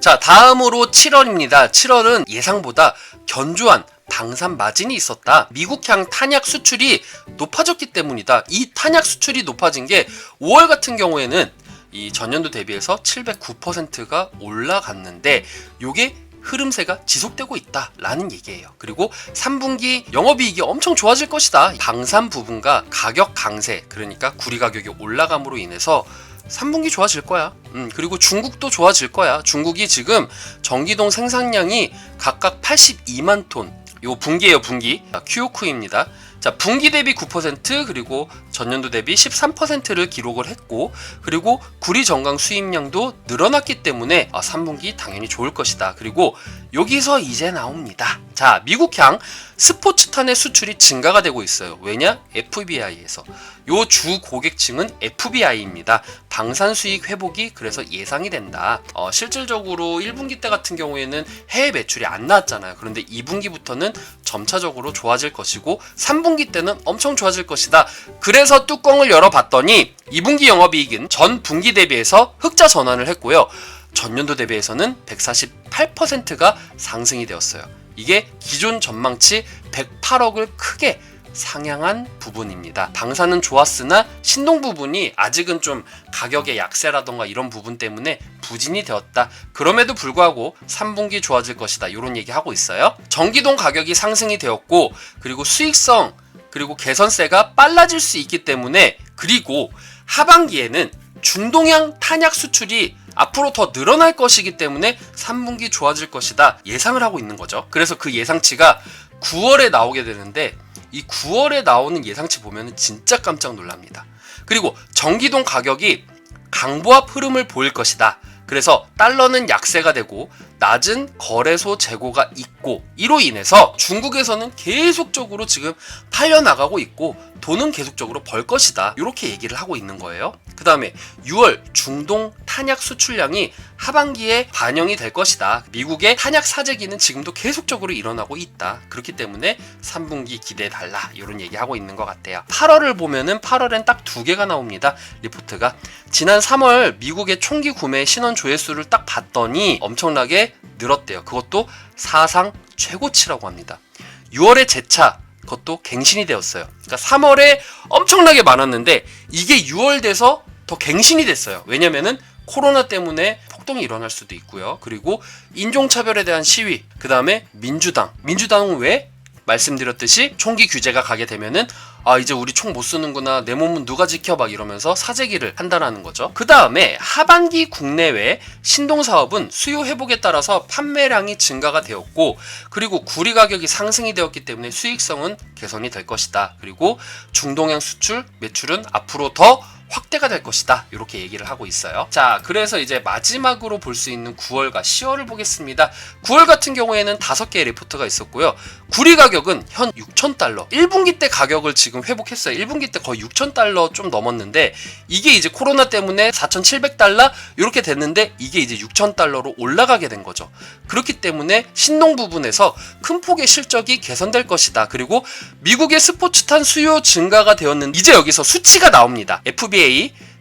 자, 다음으로 7월입니다. 7월은 예상보다 견조한 방산 마진이 있었다. 미국향 탄약 수출이 높아졌기 때문이다. 이 탄약 수출이 높아진 게 5월 같은 경우에는 이 전년도 대비해서 709%가 올라갔는데 요게 흐름세가 지속되고 있다라는 얘기예요. 그리고 3분기 영업이익이 엄청 좋아질 것이다. 방산 부분과 가격 강세, 그러니까 구리 가격이 올라감으로 인해서 3분기 좋아질 거야. 그리고 중국도 좋아질 거야. 중국이 지금 전기동 생산량이 각각 82만 톤. 요 분기예요, 분기. QOQ입니다. 자, 분기 대비 9% 그리고 전년도 대비 13%를 기록을 했고, 그리고 구리 정강 수입량도 늘어났기 때문에 3분기 당연히 좋을 것이다. 그리고 여기서 이제 나옵니다. 자, 미국향 스포츠탄의 수출이 증가가 되고 있어요. 왜냐? FBI에서. 요 주 고객층은 FBI입니다. 방산 수익 회복이 그래서 예상이 된다. 실질적으로 1분기 때 같은 경우에는 해외 매출이 안 나왔잖아요. 그런데 2분기부터는 점차적으로 좋아질 것이고 3분기 때는 엄청 좋아질 것이다. 그래서 뚜껑을 열어봤더니 2분기 영업이익은 전 분기 대비해서 흑자 전환을 했고요. 전년도 대비해서는 148%가 상승이 되었어요. 이게 기존 전망치 108억을 크게 상향한 부분입니다. 방산은 좋았으나 신동 부분이 아직은 좀 가격의 약세라던가 이런 부분 때문에 부진이 되었다. 그럼에도 불구하고 3분기 좋아질 것이다. 이런 얘기 하고 있어요. 전기동 가격이 상승이 되었고, 그리고 수익성 그리고 개선세가 빨라질 수 있기 때문에, 그리고 하반기에는 중동향 탄약 수출이 앞으로 더 늘어날 것이기 때문에 3분기 좋아질 것이다 예상을 하고 있는 거죠. 그래서 그 예상치가 9월에 나오게 되는데, 이 9월에 나오는 예상치 보면 진짜 깜짝 놀랍니다. 그리고 전기동 가격이 강보합 흐름을 보일 것이다. 그래서 달러는 약세가 되고 낮은 거래소 재고가 있고, 이로 인해서 중국에서는 계속적으로 지금 팔려나가고 있고 돈은 계속적으로 벌 것이다. 이렇게 얘기를 하고 있는 거예요. 그 다음에 6월 중동 탄약 수출량이 하반기에 반영이 될 것이다. 미국의 탄약 사재기는 지금도 계속적으로 일어나고 있다. 그렇기 때문에 3분기 기대해달라. 이런 얘기하고 있는 것 같아요. 8월을 보면은 8월엔 딱 2개가 나옵니다. 리포트가. 지난 3월 미국의 총기 구매 신원 조회수를 딱 봤더니 엄청나게 늘었대요. 그것도 사상 최고치라고 합니다. 6월에 재차 그것도 갱신이 되었어요. 그러니까 3월에 엄청나게 많았는데 이게 6월 돼서 더 갱신이 됐어요. 왜냐면은 코로나 때문에 폭동이 일어날 수도 있고요. 그리고 인종차별에 대한 시위, 그 다음에 민주당은 왜? 말씀드렸듯이 총기 규제가 가게 되면은 이제 우리 총 못 쓰는구나, 내 몸은 누가 지켜 막 이러면서 사재기를 한다라는 거죠. 그 다음에 하반기 국내외 신동사업은 수요 회복에 따라서 판매량이 증가가 되었고, 그리고 구리 가격이 상승이 되었기 때문에 수익성은 개선이 될 것이다. 그리고 중동향 수출 매출은 앞으로 더 확대가 될 것이다. 이렇게 얘기를 하고 있어요. 자, 그래서 이제 마지막으로 볼 수 있는 9월과 10월을 보겠습니다. 9월 같은 경우에는 5개의 리포트가 있었고요. 구리 가격은 현 6,000달러. 1분기 때 가격을 지금 회복했어요. 1분기 때 거의 6,000달러 좀 넘었는데, 이게 이제 코로나 때문에 4,700달러 이렇게 됐는데, 이게 이제 6,000달러로 올라가게 된 거죠. 그렇기 때문에 신동 부분에서 큰 폭의 실적이 개선될 것이다. 그리고 미국의 스포츠탄 수요 증가가 되었는데, 이제 여기서 수치가 나옵니다. FBA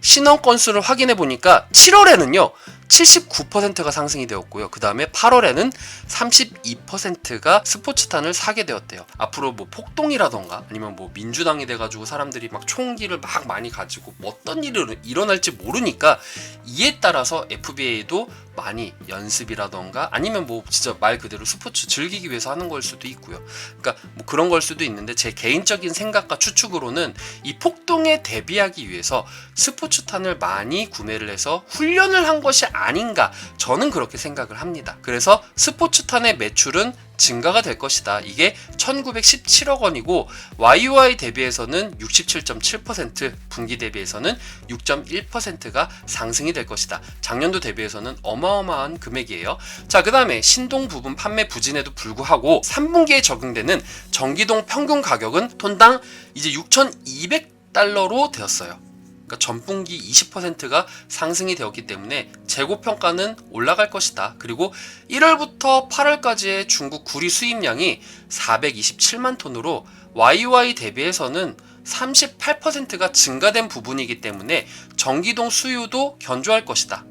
신원 건수를 확인해 보니까 7월에는요 79%가 상승이 되었고요. 그 다음에 8월에는 32%가 스포츠탄을 사게 되었대요. 앞으로 뭐 폭동이라던가 아니면 뭐 민주당이 돼가지고 사람들이 막 총기를 막 많이 가지고 어떤 일이 일어날지 모르니까, 이에 따라서 FBA도 많이 연습이라던가 아니면 뭐 진짜 말 그대로 스포츠 즐기기 위해서 하는 걸 수도 있고요. 그러니까 뭐 그런 걸 수도 있는데, 제 개인적인 생각과 추측으로는 이 폭동에 대비하기 위해서 스포츠탄을 많이 구매를 해서 훈련을 한 것이 아닌가, 저는 그렇게 생각을 합니다. 그래서 스포츠탄의 매출은 증가가 될 것이다. 이게 1917억 원이고 YOY 대비해서는 67.7%, 분기 대비해서는 6.1%가 상승이 될 것이다. 작년도 대비해서는 어마어마한 금액이에요. 자, 그 다음에 신동 부분 판매 부진에도 불구하고 3분기에 적용되는 전기동 평균 가격은 톤당 이제 6,200달러로 되었어요. 그러니까 전분기 20%가 상승이 되었기 때문에 재고평가는 올라갈 것이다. 그리고 1월부터 8월까지의 중국 구리 수입량이 427만 톤으로 YOY 대비해서는 38%가 증가된 부분이기 때문에 전기동 수요도 견조할 것이다.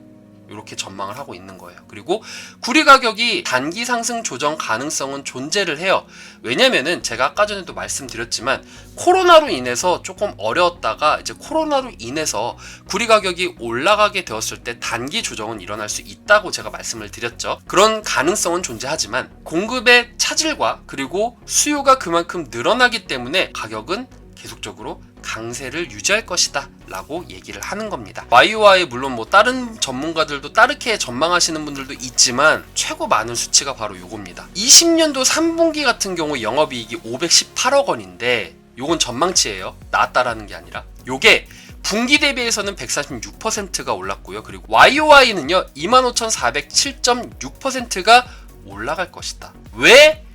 이렇게 전망을 하고 있는 거예요. 그리고 구리 가격이 단기 상승 조정 가능성은 존재를 해요. 왜냐면은 제가 아까 전에도 말씀드렸지만 코로나로 인해서 조금 어려웠다가 이제 코로나로 인해서 구리 가격이 올라가게 되었을 때 단기 조정은 일어날 수 있다고 제가 말씀을 드렸죠. 그런 가능성은 존재하지만 공급의 차질과 그리고 수요가 그만큼 늘어나기 때문에 가격은 계속적으로 강세를 유지할 것이다 라고 얘기를 하는 겁니다. YOY 물론 뭐 다른 전문가들도 다르게 전망하시는 분들도 있지만 최고 많은 수치가 바로 요겁니다. 20년도 3분기 같은 경우 영업이익이 518억 원인데 요건 전망치예요. 나왔다라는 게 아니라 요게 분기 대비해서는 146%가 올랐고요. 그리고 YOY는요 25,407.6%가 올라갈 것이다. 왜?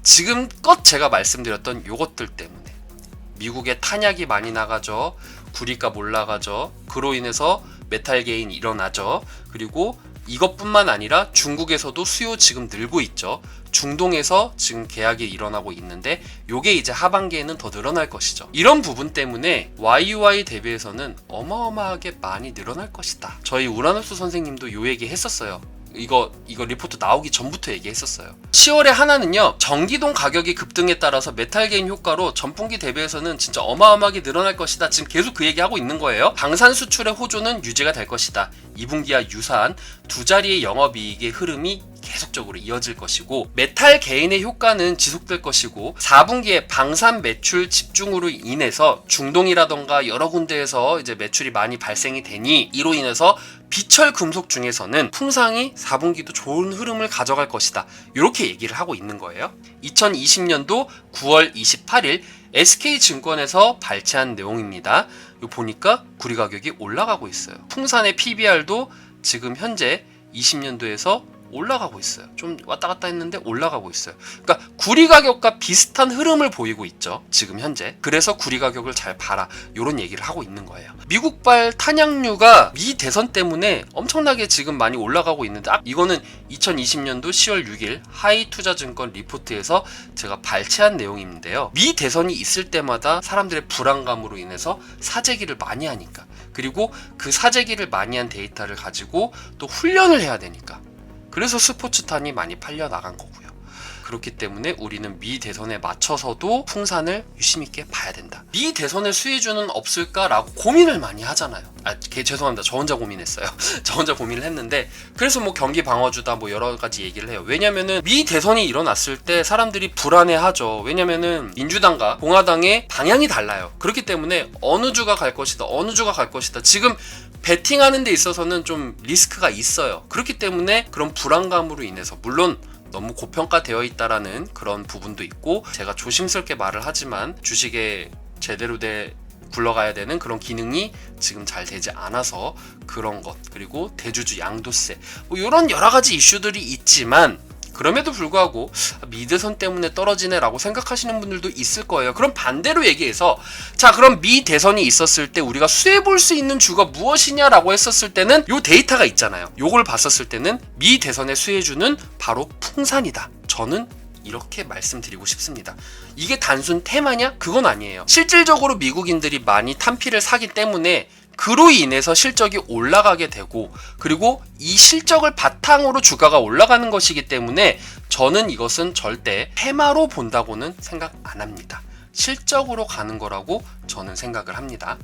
지금껏 제가 말씀드렸던 요것들 때문에 미국에 탄약이 많이 나가죠. 구리값 올라가죠. 그로 인해서 메탈 게인이 일어나죠. 그리고 이것뿐만 아니라 중국에서도 수요 지금 늘고 있죠. 중동에서 지금 계약이 일어나고 있는데 요게 이제 하반기에는 더 늘어날 것이죠. 이런 부분 때문에 YOY 대비해서는 어마어마하게 많이 늘어날 것이다. 저희 우라노스 선생님도 요 얘기 했었어요. 이거 리포트 나오기 전부터 얘기했었어요. 10월에 하나는요 전기동 가격이 급등에 따라서 메탈 게인 효과로 전분기 대비해서는 진짜 어마어마하게 늘어날 것이다. 지금 계속 그 얘기하고 있는 거예요. 방산 수출의 호조는 유지가 될 것이다. 2분기와 유사한 두 자리의 영업이익의 흐름이 계속적으로 이어질 것이고 메탈 게인의 효과는 지속될 것이고 4분기에 방산 매출 집중으로 인해서 중동이라던가 여러 군데에서 이제 매출이 많이 발생이 되니 이로 인해서 비철 금속 중에서는 풍상이 4분기도 좋은 흐름을 가져갈 것이다. 이렇게 얘기를 하고 있는 거예요. 2020년도 9월 28일 SK증권에서 발췌한 내용입니다. 이거 보니까 구리 가격이 올라가고 있어요. 풍산의 PBR도 지금 현재 20년도에서 올라가고 있어요. 좀 왔다 갔다 했는데 올라가고 있어요. 그러니까 구리 가격과 비슷한 흐름을 보이고 있죠. 지금 현재. 그래서 구리 가격을 잘 봐라. 이런 얘기를 하고 있는 거예요. 미국발 탄약류가 미 대선 때문에 엄청나게 지금 많이 올라가고 있는데 이거는 2020년도 10월 6일 하이투자증권 리포트에서 제가 발췌한 내용인데요. 미 대선이 있을 때마다 사람들의 불안감으로 인해서 사재기를 많이 하니까 그리고 그 사재기를 많이 한 데이터를 가지고 또 훈련을 해야 되니까 그래서 스포츠탄이 많이 팔려 나간 거고요. 그렇기 때문에 우리는 미 대선에 맞춰서도 풍산을 유심 있게 봐야 된다. 미 대선의 수혜주는 없을까라고 고민을 많이 하잖아요. 죄송합니다. 저 혼자 고민했어요. 저 혼자 고민을 했는데 그래서 뭐 경기 방어주다 뭐 여러 가지 얘기를 해요. 왜냐면은 미 대선이 일어났을 때 사람들이 불안해하죠. 왜냐면은 민주당과 공화당의 방향이 달라요. 그렇기 때문에 어느 주가 갈 것이다. 어느 주가 갈 것이다. 지금 베팅하는 데 있어서는 좀 리스크가 있어요. 그렇기 때문에 그런 불안감으로 인해서 물론 너무 고평가되어 있다라는 그런 부분도 있고 제가 조심스럽게 말을 하지만 주식에 제대로 굴러가야 되는 그런 기능이 지금 잘 되지 않아서 그런 것 그리고 대주주 양도세 뭐 이런 여러 가지 이슈들이 있지만 그럼에도 불구하고 미대선 때문에 떨어지네 라고 생각하시는 분들도 있을 거예요. 그럼 반대로 얘기해서 자 그럼 미 대선이 있었을 때 우리가 수혜 볼 수 있는 주가 무엇이냐 라고 했었을 때는 요 데이터가 있잖아요. 요걸 봤었을 때는 미 대선의 수혜주는 바로 풍산이다. 저는 이렇게 말씀드리고 싶습니다. 이게 단순 테마냐? 그건 아니에요. 실질적으로 미국인들이 많이 탄피를 사기 때문에 그로 인해서 실적이 올라가게 되고 그리고 이 실적을 바탕으로 주가가 올라가는 것이기 때문에 저는 이것은 절대 테마로 본다고는 생각 안 합니다. 실적으로 가는 거라고 저는 생각을 합니다.